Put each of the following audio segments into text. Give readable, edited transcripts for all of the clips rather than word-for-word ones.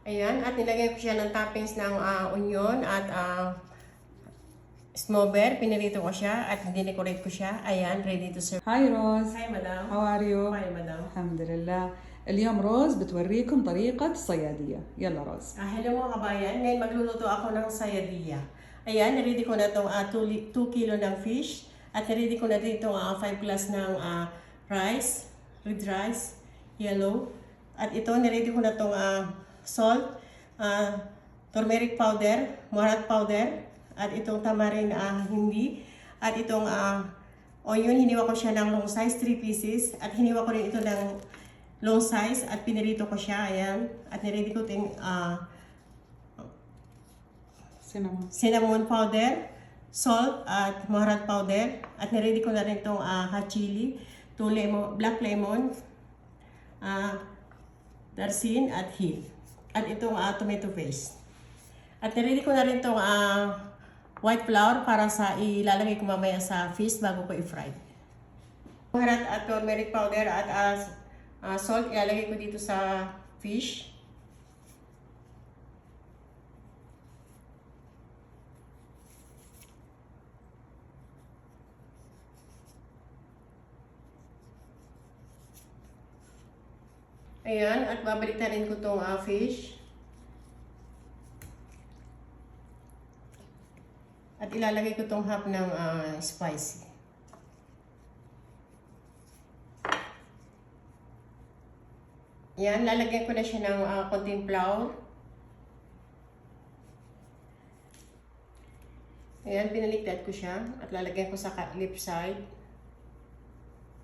Ayan, at nilagay ko siya ng toppings ng onion at smober. Pinirito ko siya at dinecorate ko siya. Ayan, ready to serve. Hi Rose. Hi, madam. How are you? Hi, madam. الحمد لله. اليوم روز بتوريكم طريقة الصيادية. يلا روز. Hello mga kabayan. Ngayon magluluto ako ng sayadiya. Ayan, ready ko na itong 2 kilo ng fish. At ready ko na dito 5 glass ng rice, red rice, yellow. At ito, niready ko na itong salt, turmeric powder, morat powder, at itong tamarin hindi. At itong onion, hiniwa ko siya ng long size, 3 pieces. At hiniwa ko rin ito ng long size at pinirito ko siya. Ayan. At niready ko itong cinnamon powder, salt at morat powder. At niready ko na rin itong hot chili, black lemon, darsin at hill. At itong tomato paste. At niready ko na rin itong white flour para sa ilalagay ko mamaya sa fish bago ko i-fry. Morat at turmeric powder at salt ilalagay ko dito sa fish. Ayan, at babaliktarin ko itong fish. At ilalagay ko itong half ng spicy. Ayan, lalagyan ko na siya ng konting flour. Ayan, pinaliktad ko siya at lalagyan ko sa lip side.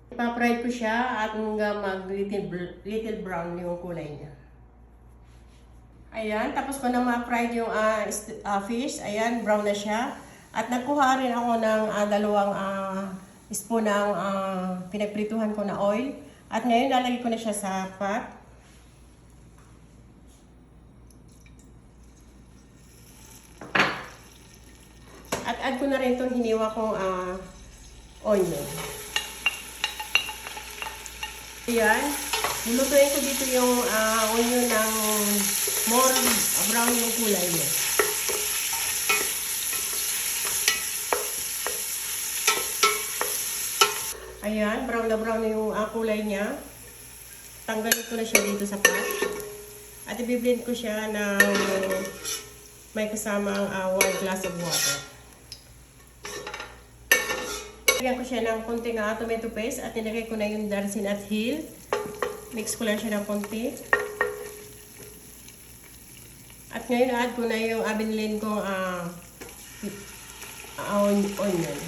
Ipa-fry ko siya at hanggang little brown yung kulay niya. Ayan, tapos ko na ma-fry yung fish. Ayan, brown na siya. At nagkuha rin ako ng 2 spoon ng pinagprituhan ko na oil. At ngayon, lalagay ko na siya sa pot. At add ko na rin itong hiniwa kong onion. Ayan, lulutuin ko dito yung onion ng more brown yung kulay niya. Ayan, brown na brown yung kulay niya. Tanggalin ko na siya dito sa pot. At i-blend ko siya ng may kasamang 1 glass of water. Lagyan ko siya ng konting tomato paste at nilagay ko na yung darsin at hill. Mix ko lang siya ng konti. At ngayon add ko na yung binilin kong onion.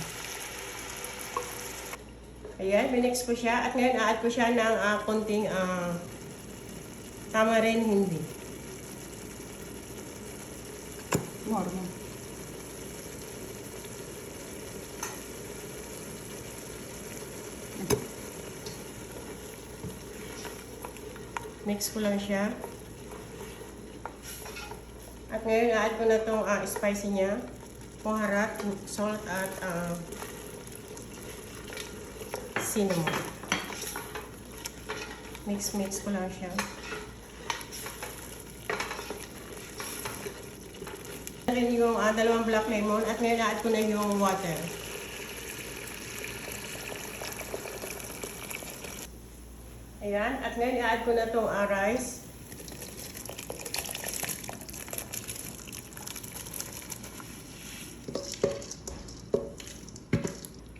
Ayan, minix ko siya. At ngayon add ko siya ng konting tamarin hindi. Mix ko lang siya. At ngayon, add ko na itong spicy niya. Baharat, salt at cinnamon. Mix ko lang siya. Rin yung 2 black lemon at ngayon add ko na yung water. Ayan, at ngayon i-add ko na itong rice.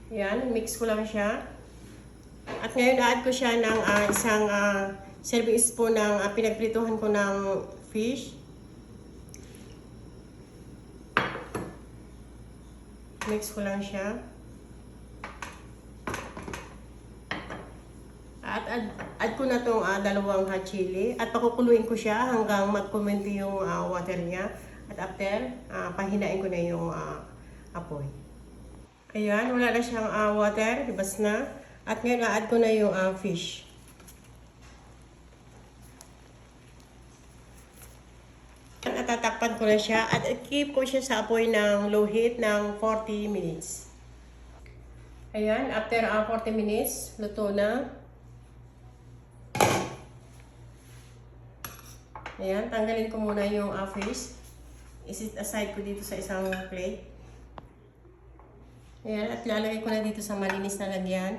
Ayan, mix ko lang siya. At ngayon i-add ko siya ng isang serving spoon ng pinagprituhan ko ng fish. Mix ko lang siya. At add ko na itong 2 hot chili. At pakukuluin ko siya hanggang mag-kuminti yung water niya. At after, pahinain ko na yung apoy. Ayan, wala na siyang water. Libas na. At ngayon, add ko na yung fish. At tatakpan ko na siya. At keep ko siya sa apoy ng low heat ng 40 minutes. Ayan, after 40 minutes, luto na. Ayan, tanggalin ko muna yung fish. Isit aside ko dito sa isang plate. Ayan, at lalagay ko na dito sa malinis na lagyan.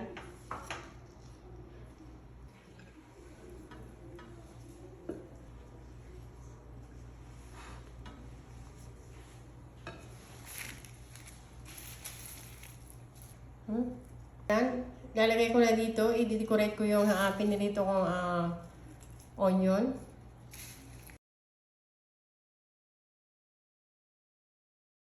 Yan. Lalagay ko na dito, i-decorate ko yung pinirito kong onion.